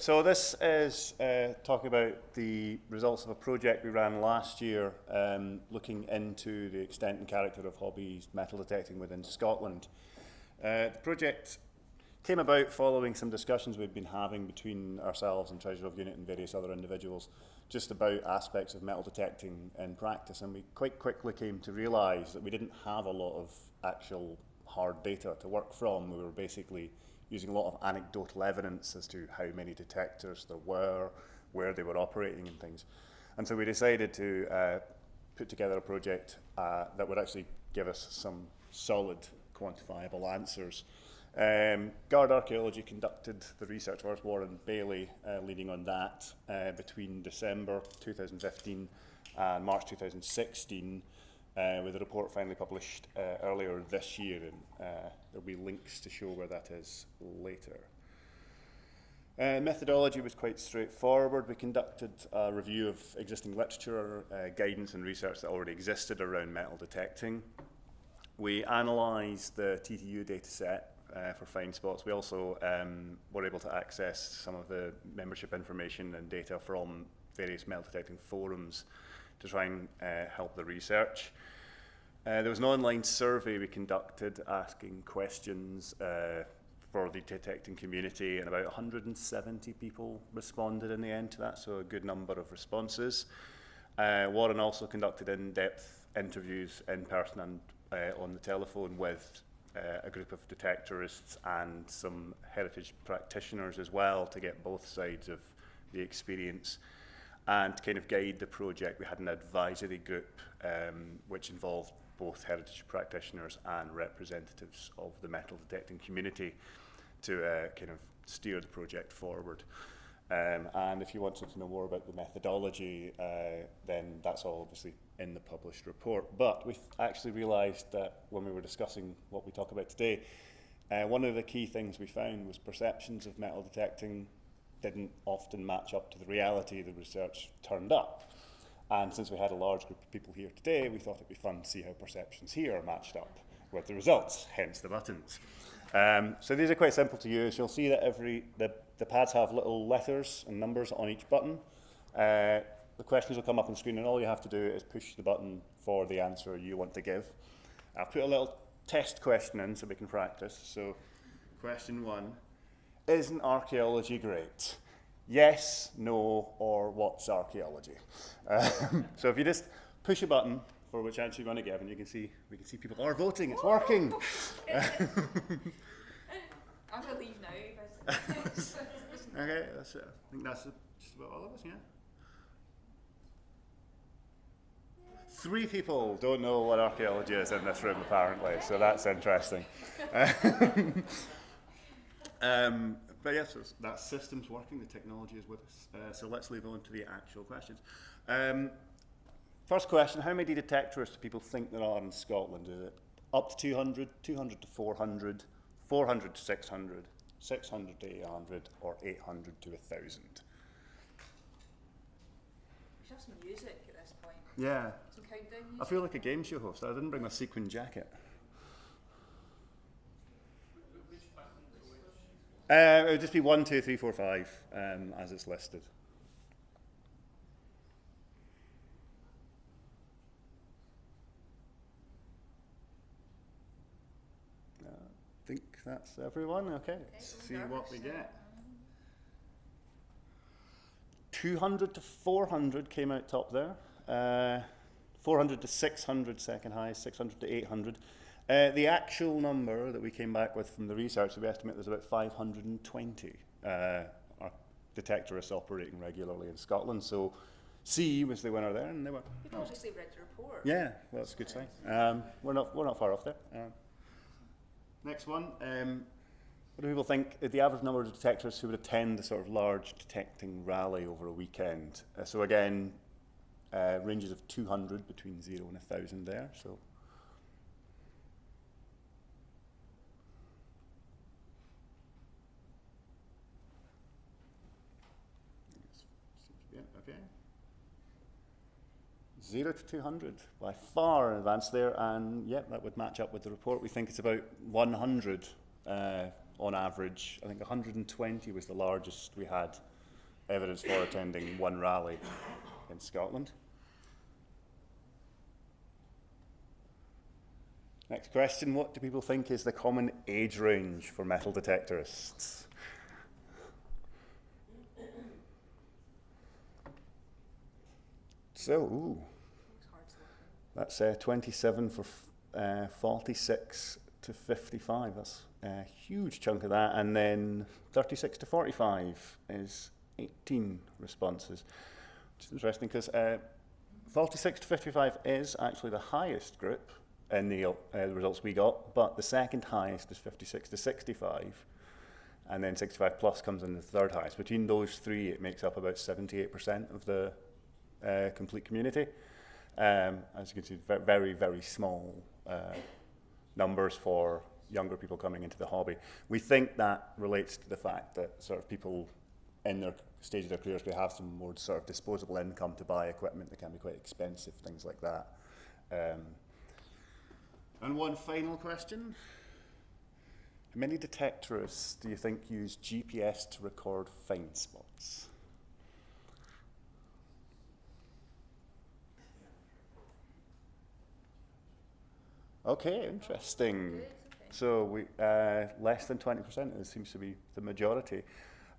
So this is talking about the results of a project we ran last year looking into the extent and character of hobby metal detecting within Scotland. The project came about following some discussions we'd been having between ourselves and Trove Unit and various other individuals just about aspects of metal detecting in practice, and we quite quickly came to realise that we didn't have a lot of actual hard data to work from. We were basically using a lot of anecdotal evidence as to how many detectors there were, where they were operating and things. And so we decided to put together a project that would actually give us some solid quantifiable answers. Guard Archaeology conducted the research for us, Warren Bailey leading on that between December 2015 and March 2016, with a report finally published earlier this year, and there'll be links to show where that is later. Methodology was quite straightforward. We conducted a review of existing literature, guidance and research that already existed around metal detecting. We analysed the TTU dataset for find spots. We also were able to access some of the membership information and data from various metal detecting forums to try and help the research. There was an online survey we conducted asking questions for the detecting community, and about 170 people responded in the end to that, so a good number of responses. Warren also conducted in-depth interviews in person and on the telephone with a group of detectorists and some heritage practitioners as well to get both sides of the experience. And to kind of guide the project, we had an advisory group which involved both heritage practitioners and representatives of the metal detecting community to kind of steer the project forward. And if you wanted to know more about the methodology, then that's all obviously in the published report. But we actually realised that when we were discussing what we talk about today, one of the key things we found was perceptions of metal detecting didn't often match up to the reality the research turned up. And since we had a large group of people here today, we thought it'd be fun to see how perceptions here matched up with the results, hence the buttons. So these are quite simple to use. You'll see that the pads have little letters and numbers on each button. The questions will come up on screen, and all you have to do is push the button for the answer you want to give. I've put a little test question in so we can practice. So question 1, isn't archaeology great? Yes, no, or what's archaeology? So if you just push a button for which answer you want to give, and we can see people are voting, it's working. I'm going to leave now. Okay, that's it. I think that's just about all of us, yeah? 3 people don't know what archaeology is in this room, apparently, so that's interesting. But yes, that system's working, the technology is with us. So let's move on to the actual questions. First question, how many detectorists do people think there are in Scotland? Is it up to 200, 200 to 400, 400 to 600, 600 to 800, or 800 to 1,000? We should have some music at this point. Yeah. Some countdown music. I feel like a game show host. I didn't bring my sequin jacket. It would just be 1, 2, 3, 4, 5 as it's listed. I think that's everyone. Okay, let's see what we get. 200 to 400 came out top there. 400 to 600 second highest, 600 to 800. The actual number that we came back with from the research, we estimate there's about 520 detectorists operating regularly in Scotland. So C was the winner there, and they were. People obviously read the report. Yeah, well, that's a good sign. We're not far off there. Next one. What do people think the average number of detectorists who would attend a sort of large detecting rally over a weekend? So again, ranges of 200 between 0 and 1,000 there. So. Okay. 0 to 200, by far in advance there, and yeah, that would match up with the report. We think it's about 100 on average. I think 120 was the largest we had evidence for attending one rally in Scotland. Next question, what do people think is the common age range for metal detectorists? So, ooh, that's 27 for 46 to 55. That's a huge chunk of that. And then 36 to 45 is 18 responses. Which is interesting because 46 to 55 is actually the highest group in the results we got, but the second highest is 56 to 65. And then 65 plus comes in the third highest. Between those three, it makes up about 78% of the complete community. As you can see, very, very small numbers for younger people coming into the hobby. We think that relates to the fact that sort of people in their stage of their careers, they have some more sort of disposable income to buy equipment that can be quite expensive, things like that. And one final question. How many detectorists do you think use GPS to record find spots? Okay, interesting. Good, okay. So we less than 20%, it seems to be the majority.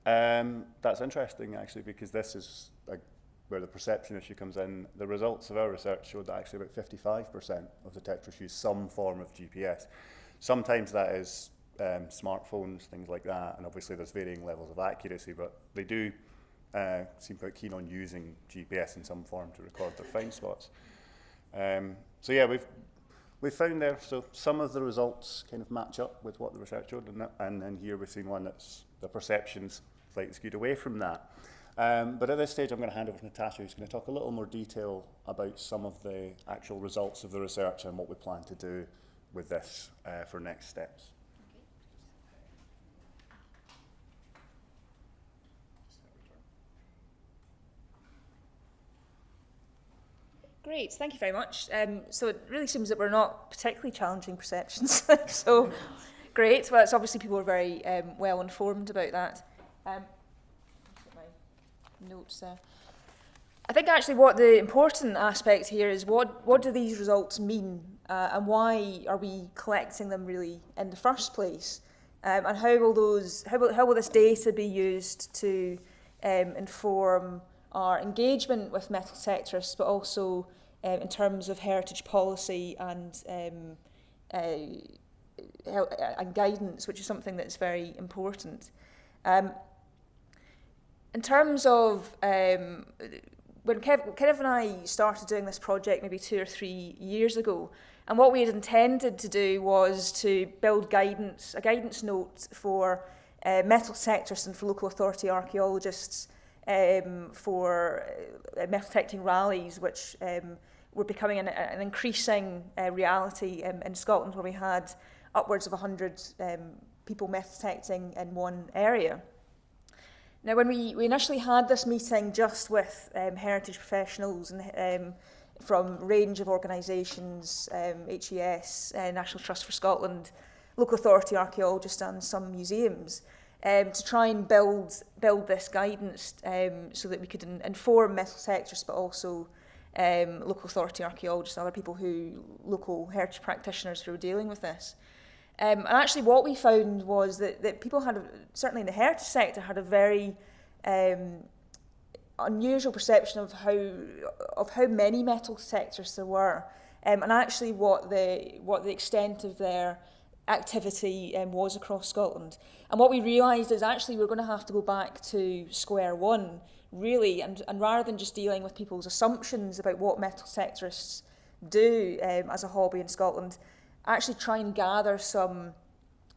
That's interesting, actually, because this is where the perception issue comes in. The results of our research showed that actually about 55% of detectorists use some form of GPS. Sometimes that is smartphones, things like that, and obviously there's varying levels of accuracy, but they do seem quite keen on using GPS in some form to record their find spots. So yeah, we've found there, so some of the results kind of match up with what the research showed, and then here we've seen one that's the perceptions slightly skewed away from that. But at this stage, I'm going to hand over to Natasha, who's going to talk a little more detail about some of the actual results of the research and what we plan to do with this for next steps. Great, thank you very much. So it really seems that we're not particularly challenging perceptions. So great. Well, it's obviously people are very well informed about that. Get my notes there. I think actually what the important aspect here is what do these results mean and why are we collecting them really in the first place? And how will this data be used to inform our engagement with metal detectorists, but also in terms of heritage policy and guidance, which is something that's very important. In terms of when Kevin and I started doing this project maybe 2 or 3 years ago, and what we had intended to do was to build a guidance note for metal detectorists and for local authority archaeologists for metal detecting rallies, which were becoming an increasing reality in Scotland, where we had upwards of 100 people metal detecting in one area. Now, when we initially had this meeting just with heritage professionals and from a range of organisations, HES, National Trust for Scotland, local authority archaeologists and some museums, to try and build this guidance so that we could inform metal detectorists, but also local authority archaeologists and other people local heritage practitioners who were dealing with this. And actually what we found was that people certainly in the heritage sector, had a very unusual perception of how many metal detectorists there were, and actually what the extent of their activity was across Scotland. And what we realised is actually we're going to have to go back to square one, really, and rather than just dealing with people's assumptions about what metal detectorists do as a hobby in Scotland, actually try and gather some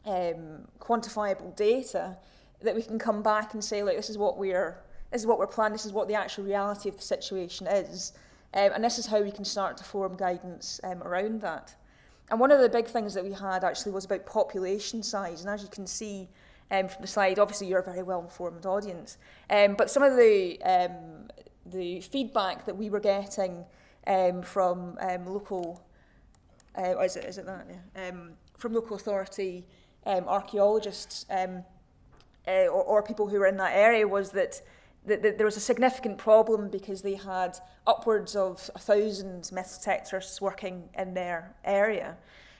quantifiable data that we can come back and say, like, this is what we're planning, this is what the actual reality of the situation is, and this is how we can start to form guidance around that. And one of the big things that we had actually was about population size, and as you can see from the slide, obviously you're a very well-informed audience, but some of the feedback that we were getting from local from local authority archaeologists or people who were in that area was that there was a significant problem because they had upwards of 1,000 metal detectorists working in their area.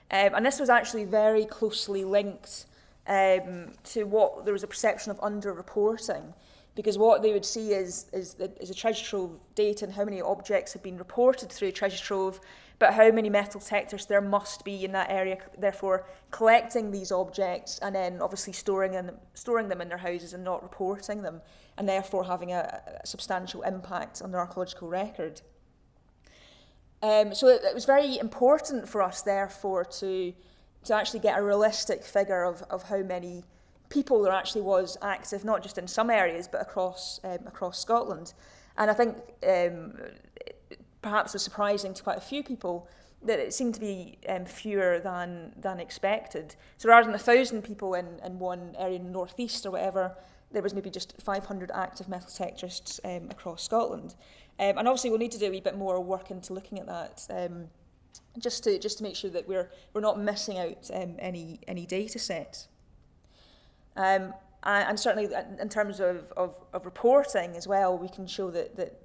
And this was actually very closely linked to what there was a perception of under-reporting, because what they would see is a treasure trove data and how many objects have been reported through a treasure trove, but how many metal detectors there must be in that area, therefore collecting these objects and then obviously storing them in their houses and not reporting them, and therefore having a substantial impact on the archaeological record. So it was very important for us, therefore, to actually get a realistic figure of how many people there actually was active, not just in some areas, but across Scotland. And I think perhaps it was surprising to quite a few people that it seemed to be fewer than expected. So rather than 1,000 people in one area in the northeast or whatever, there was maybe just 500 active metal detectorists across Scotland. And obviously we'll need to do a wee bit more work into looking at that, just to make sure that we're not missing out any data sets. And certainly in terms of reporting as well, we can show that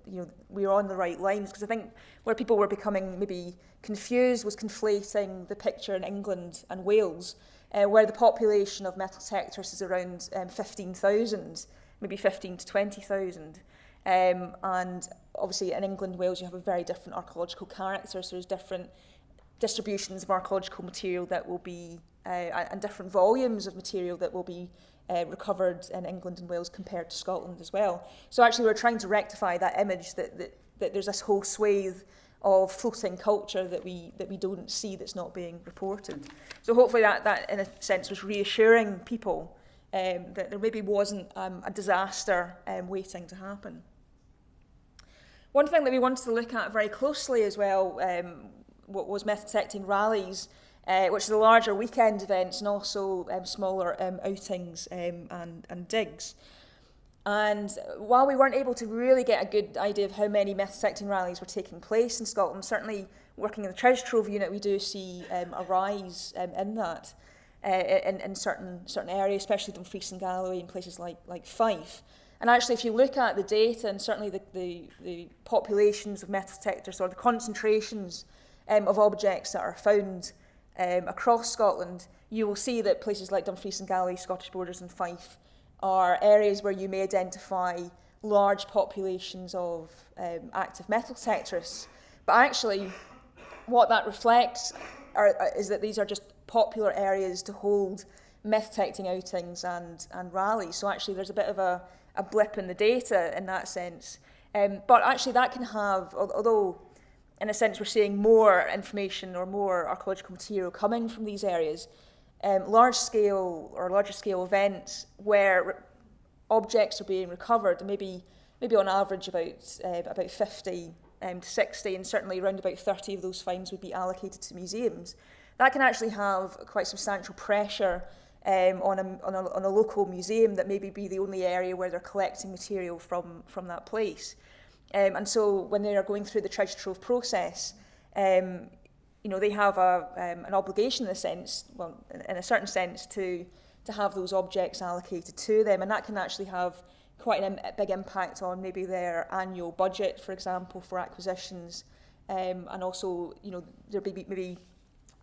we're on the right lines, because I think where people were becoming maybe confused was conflating the picture in England and Wales, where the population of metal detectorists is around 15,000, maybe 15 to 20,000. And obviously in England and Wales you have a very different archaeological character, so there's different distributions of archaeological material that will be, and different volumes of material that will be recovered in England and Wales compared to Scotland as well. So actually we're trying to rectify that image that there's this whole swathe of floating culture that we don't see, that's not being reported. So hopefully that in a sense was reassuring people that there maybe wasn't a disaster waiting to happen. One thing that we wanted to look at very closely as well was metal detecting rallies, which are the larger weekend events and also smaller outings and digs. And while we weren't able to really get a good idea of how many metal detecting rallies were taking place in Scotland, certainly working in the Treasure Trove Unit, we do see a rise in that in certain areas, especially Dumfries and Galloway and places like Fife. And actually, if you look at the data and certainly the populations of metal detectors, or the concentrations of objects that are found across Scotland, you will see that places like Dumfries and Galloway, Scottish Borders and Fife are areas where you may identify large populations of active metal detectorists. But actually, what that reflects is that these are just popular areas to hold metal detecting outings and rallies. So actually there's a bit of a blip in the data in that sense. But actually that can have, although in a sense we're seeing more information or more archaeological material coming from these areas, larger scale events where objects are being recovered, maybe on average about 50 to 60, and certainly around about 30 of those finds would be allocated to museums. That can actually have quite substantial pressure on a local museum that maybe be the only area where they're collecting material from that place. And so when they are going through the treasure trove process, they have an obligation in a sense, well, in a certain sense, to have those objects allocated to them, and that can actually have quite a big impact on maybe their annual budget, for example, for acquisitions, and also there may be maybe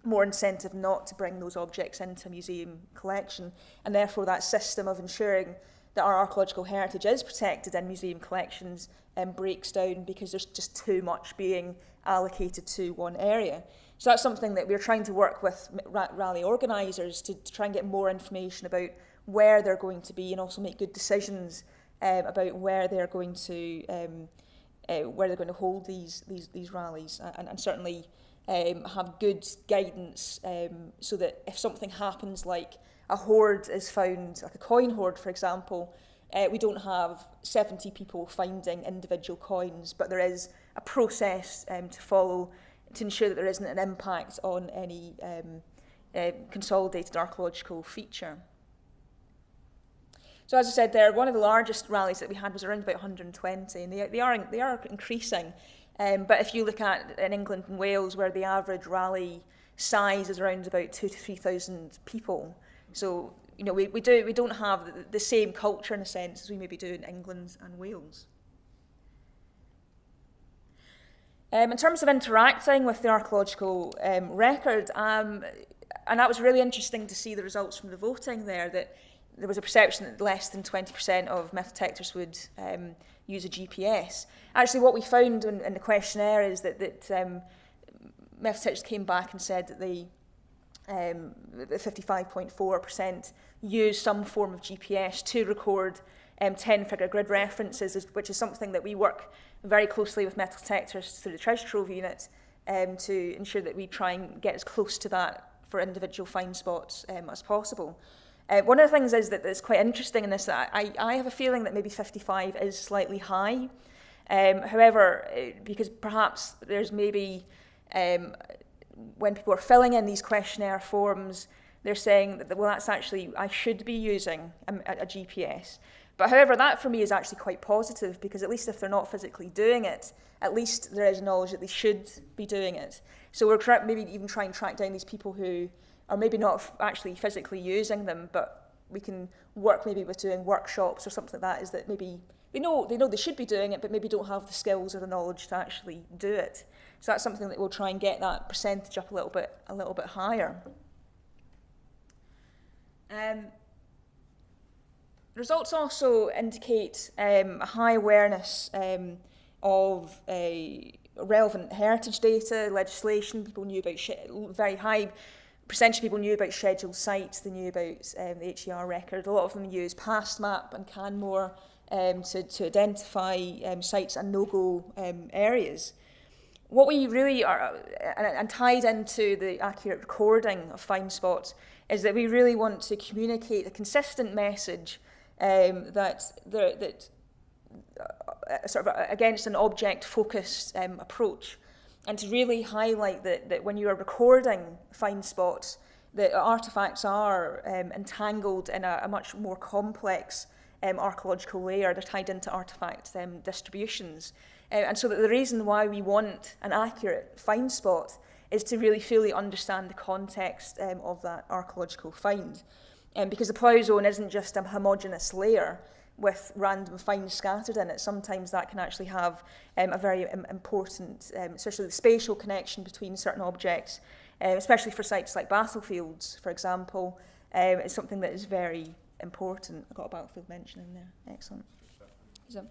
more incentive not to bring those objects into a museum collection, and therefore that system of ensuring that our archaeological heritage is protected in museum collections breaks down because there's just too much being allocated to one area. So that's something that we're trying to work with rally organisers to try and get more information about where they're going to be, and also make good decisions about where they're going to hold these rallies, and certainly have good guidance so that if something happens, like a hoard is found, like a coin hoard, for example, we don't have 70 people finding individual coins, but there is a process to follow to ensure that there isn't an impact on any consolidated archaeological feature. So as I said there, one of the largest rallies that we had was around about 120, and they are increasing. But if you look at in England and Wales, where the average rally size is around about 2,000 to 3,000 people, so we don't have the same culture in a sense as we maybe do in England and Wales. In terms of interacting with the archaeological record, and that was really interesting to see the results from the voting there, that there was a perception that less than 20% of metal detectors would use a GPS. Actually, what we found in the questionnaire is that metal detectors came back and said that the 55.4% use some form of GPS to record 10-figure grid references, which is something that we work very closely with metal detectors through the Treasure Trove Unit to ensure that we try and get as close to that for individual find spots as possible. One of the things is that it's quite interesting in this, that I have a feeling that maybe 55 is slightly high. However, because perhaps there's maybe, when people are filling in these questionnaire forms, they're saying that, well, that's actually, I should be using a GPS. But however, that for me is actually quite positive, because at least if they're not physically doing it, at least there is knowledge that they should be doing it. So we're maybe even trying to track down these people who are maybe not actually physically using them, but we can work maybe with doing workshops or something like that, is that maybe they know they should be doing it, but maybe don't have the skills or the knowledge to actually do it. So that's something that we'll try and get that percentage up a little bit higher. Results also indicate a high awareness of relevant heritage data, legislation. People knew about very high percentage of people knew about scheduled sites. They knew about the HER record. A lot of them use PastMap and Canmore to identify sites and no-go areas. What we really are, and tied into the accurate recording of find spots, is that we really want to communicate a consistent message that sort of against an object-focused approach, and to really highlight that when you are recording find spots, that artefacts are entangled in a much more complex archaeological layer. They're tied into artefact distributions. And so that the reason why we want an accurate find spot is to really fully understand the context of that archaeological find. Because the plough zone isn't just a homogeneous layer with random finds scattered in it. Sometimes that can actually have a very important, especially the spatial connection between certain objects, especially for sites like battlefields, for example, is something that is very important. I got a battlefield mention in there. Excellent. So,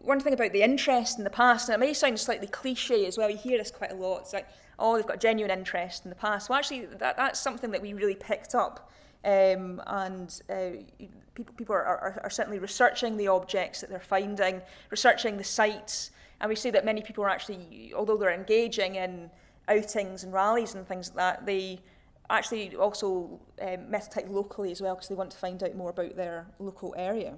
one thing about the interest in the past, and it may sound slightly cliche as well, you hear this quite a lot, it's like, oh, they've got genuine interest in the past. Well, actually, that's something that we really picked up, and people are certainly researching the objects that they're finding, researching the sites, and we see that many people are actually, although they're engaging in outings and rallies and things like that, they actually also metadetect locally as well, because they want to find out more about their local area.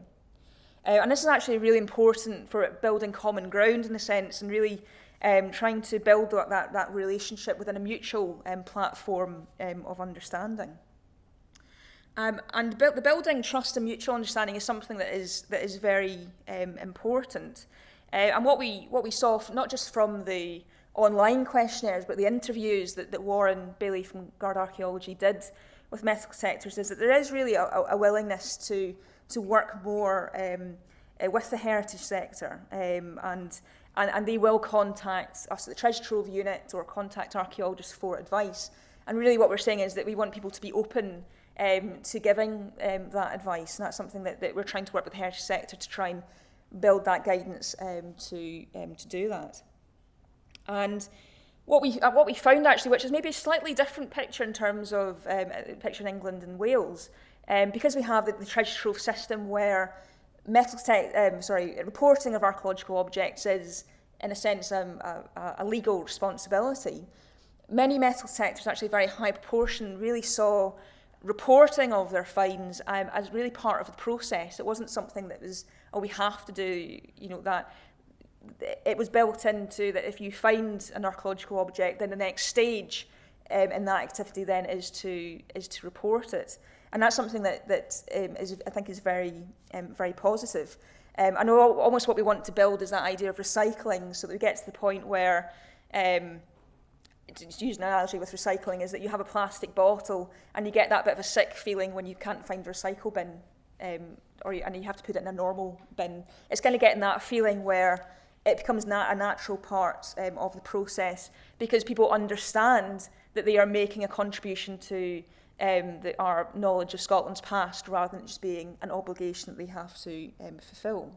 And this is actually really important for building common ground in a sense, and really trying to build that relationship within a mutual platform of understanding. And the building trust and mutual understanding is something that is very important. And what we saw, not just from the online questionnaires, but the interviews that Warren Bailey from Guard Archaeology did with metal detectors, is that there is really a willingness to work more with the heritage sector, and they will contact us at the Treasure Trove Unit or contact archaeologists for advice. And really what we're saying is that we want people to be open to giving that advice, and that's something that we're trying to work with the heritage sector to try and build that guidance to do that. And what we found actually, which is maybe a slightly different picture in terms of picture in England and Wales, because we have the Treasure Trove system where reporting of archaeological objects is, in a sense, a legal responsibility. Many metal detectors, actually a very high proportion, really saw reporting of their finds as really part of the process. It wasn't something that was, oh, we have to do, that. It was built into that if you find an archaeological object, then the next stage in that activity then is to report it. And that's something that is, I think, is very very positive. I know almost what we want to build is that idea of recycling, so that we get to the point where to use an analogy with recycling, is that you have a plastic bottle and you get that bit of a sick feeling when you can't find a recycle bin, and you have to put it in a normal bin. It's kind of getting that feeling where it becomes a natural part of the process, because people understand that they are making a contribution to our knowledge of Scotland's past, rather than just being an obligation that they have to fulfil.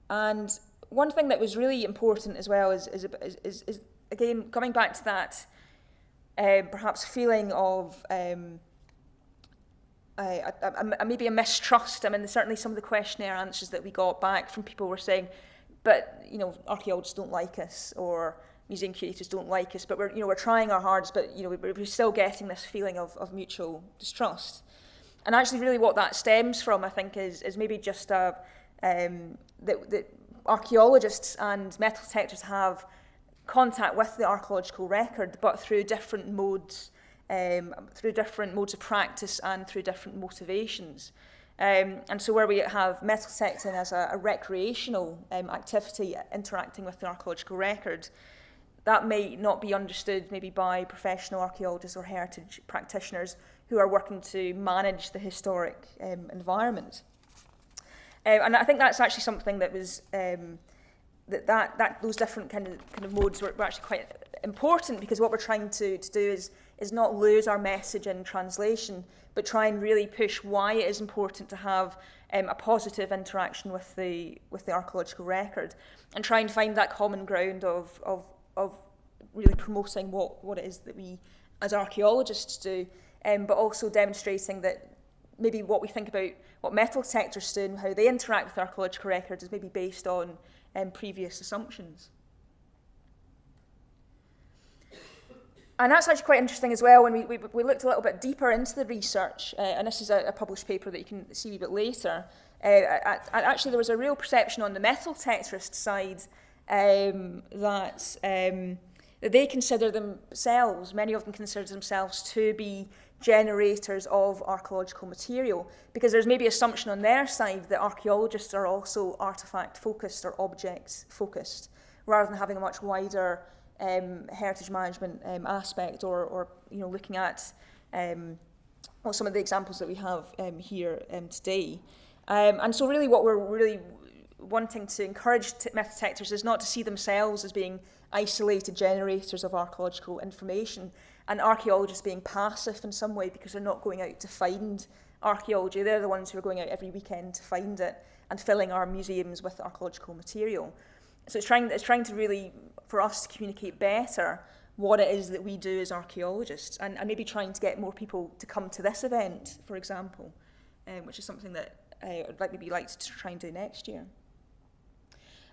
And one thing that was really important as well is again, coming back to that perhaps feeling of maybe a mistrust. I mean, certainly some of the questionnaire answers that we got back from people were saying, but, you know, archaeologists don't like us, or museum curators don't like us, but we're trying our hardest, but, you know, we're still getting this feeling of mutual distrust. And actually really what that stems from, I think, is maybe just that archaeologists and metal detectors have contact with the archaeological record, but through different modes of practice and through different motivations. And so where we have metal detecting as a recreational activity interacting with the archaeological record, that may not be understood maybe by professional archaeologists or heritage practitioners who are working to manage the historic environment. And I think that's actually something that was that those different kind of modes were actually quite important, because what we're trying to do is not lose our message in translation, but try and really push why it is important to have a positive interaction with the archaeological record, and try and find that common ground of really promoting what it is that we as archaeologists do, but also demonstrating that maybe what we think about what metal detectors do and how they interact with the archaeological record is maybe based on previous assumptions. And that's actually quite interesting as well when we looked a little bit deeper into the research, and this is a published paper that you can see a bit later. Actually, there was a real perception on the metal detectorist side that they consider themselves, many of them consider themselves to be generators of archaeological material, because there's maybe assumption on their side that archaeologists are also artefact focused or object focused, rather than having a much wider heritage management aspect, or you know, looking at some of the examples that we have here today. And so really what we're really wanting to encourage metal detectors is not to see themselves as being isolated generators of archaeological information, and archaeologists being passive in some way because they're not going out to find archaeology. They're the ones who are going out every weekend to find it and filling our museums with archaeological material. So it's trying to really, for us to communicate better what it is that we do as archaeologists, and maybe trying to get more people to come to this event, for example, which is something that I'd like to try and do next year.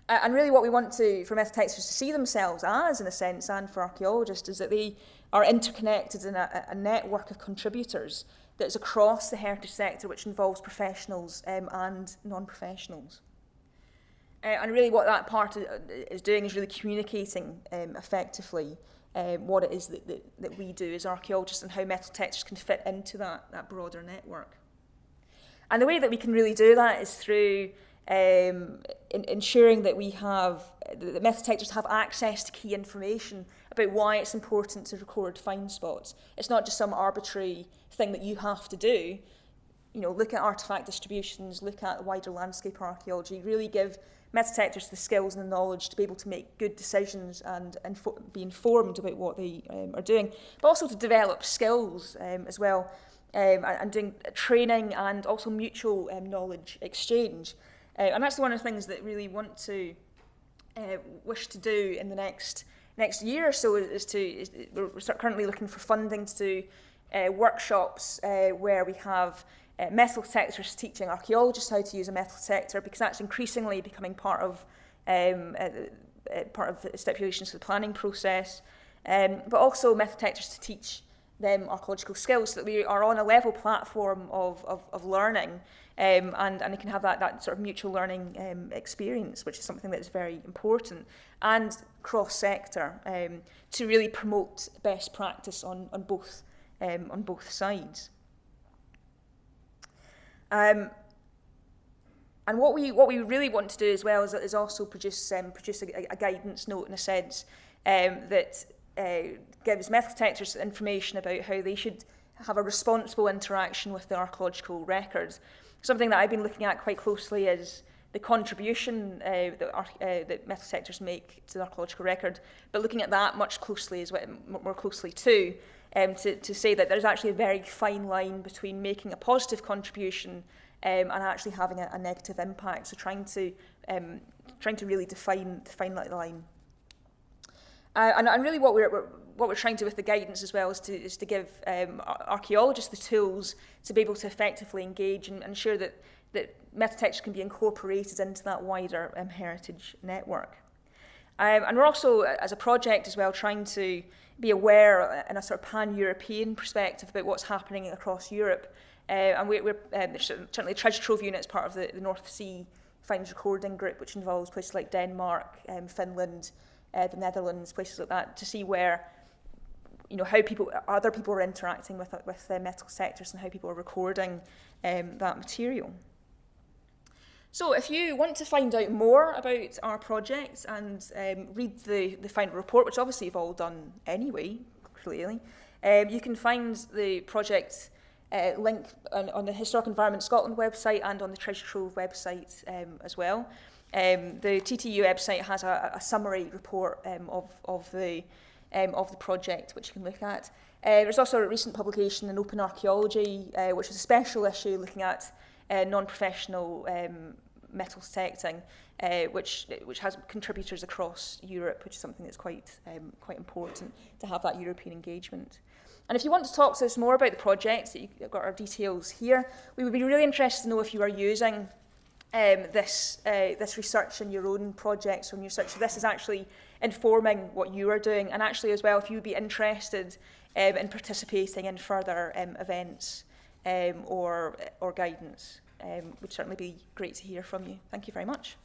And really what we want for metal detectors to see themselves as, in a sense, and for archaeologists, is that they are interconnected in a network of contributors that's across the heritage sector, which involves professionals and non-professionals. And really what that part is doing is really communicating effectively what it is that we do as archaeologists, and how metal detectors can fit into that broader network. And the way that we can really do that is through ensuring that that metal detectors have access to key information about why it's important to record find spots. It's not just some arbitrary thing that you have to do. You know, look at artefact distributions, look at wider landscape archaeology, really give metal detectors the skills and the knowledge to be able to make good decisions and be informed about what they are doing, but also to develop skills as well, and doing training and also mutual knowledge exchange. And that's one of the things that really want to wish to do in the next year or so we're currently looking for funding to do workshops where we have metal detectors teaching archaeologists how to use a metal detector, because that's increasingly becoming part of the stipulations for the planning process, but also metal detectors to teach them archaeological skills, so that we are on a level platform of learning, and they can have that sort of mutual learning experience, which is something that is very important, and cross-sector, to really promote best practice on both sides. And what we really want to do as well is also produce a guidance note, in a sense, that gives metal detectors information about how they should have a responsible interaction with the archaeological records. Something that I've been looking at quite closely is the contribution that metal detectors make to the archaeological record, but looking at that much more closely too, to say that there's actually a very fine line between making a positive contribution and actually having a negative impact. So trying to really define that line. And really what we're trying to do with the guidance as well is to give archaeologists the tools to be able to effectively engage and ensure that metal detectors can be incorporated into that wider heritage network. And we're also, as a project as well, trying to be aware in a sort of pan-European perspective about what's happening across Europe. And we're certainly Trove Unit is part of the North Sea Finds Recording Group, which involves places like Denmark, Finland, the Netherlands, places like that, to see where, how other people are interacting with metal detectors and how people are recording that material. So if you want to find out more about our project and read the final report, which obviously you've all done anyway, clearly, you can find the project link on the Historic Environment Scotland website and on the Treasure Trove website as well. The TTU website has a summary report of the project, which you can look at. There's also a recent publication in Open Archaeology, which is a special issue looking at non-professional metal detecting, which has contributors across Europe, which is something that's quite important to have that European engagement. And if you want to talk to us more about the project, you've got our details here. We would be really interested to know if you are using this research in your own projects or in your research. So this is actually informing what you are doing, and actually as well, if you would be interested in participating in further events or guidance, would certainly be great to hear from you. Thank you very much.